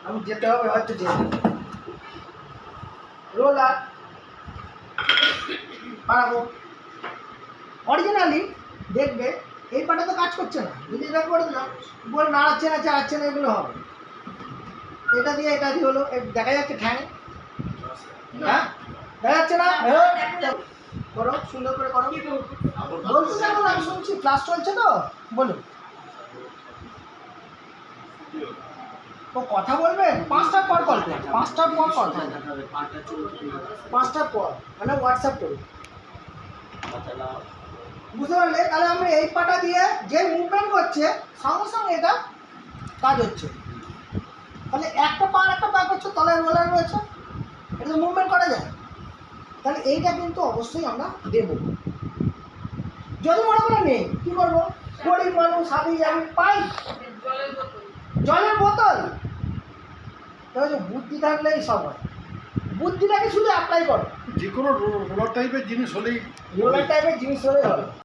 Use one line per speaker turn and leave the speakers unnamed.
আমি যেতে হবে হয়তো যে রোলার পাড়াবো অরিজিনালি দেখবে এই পাটা তো কাজ করছে না, যদি এটা করে দিলাম বলে নাড়াচ্ছে না চাড়াচ্ছে না এগুলো হবে। এটা দিয়ে হলো দেখা যাচ্ছে ঠ্যাং, হ্যাঁ দেখা যাচ্ছে না, করো সুন্দর করে করো। বলতে থাকো, আমি শুনছি ক্লাস চলছে তো বলুন। ও কথা বলবে 5টার পর কল করবে, 5টার পর কল করবে, 5টার পর মানে হোয়াটসঅ্যাপ করুন, বুঝতে পারলে? তাহলে আমরা এই পাটা দিয়ে যে মুভমেন্ট করছে সঙ্গে সঙ্গে এটা কাজ হচ্ছে। তাহলে একটা পা করছে, তলায় রোলার রয়েছে, এটা তো মুভমেন্ট করা যায়। তাহলে এইটা কিন্তু অবশ্যই আমরা দেব। যদি মনে করে নেই কী করবো, গরিব মানুষ হাবি যাবি পাই জলের বোতল, বুদ্ধি থাকলেই সব হয়। বুদ্ধিটাকে শুধু অ্যাপ্লাই করো,
যে কোনো রোলার টাইপের জিনিস হলেই
রোলার টাইপের জিনিস হলেই হবে।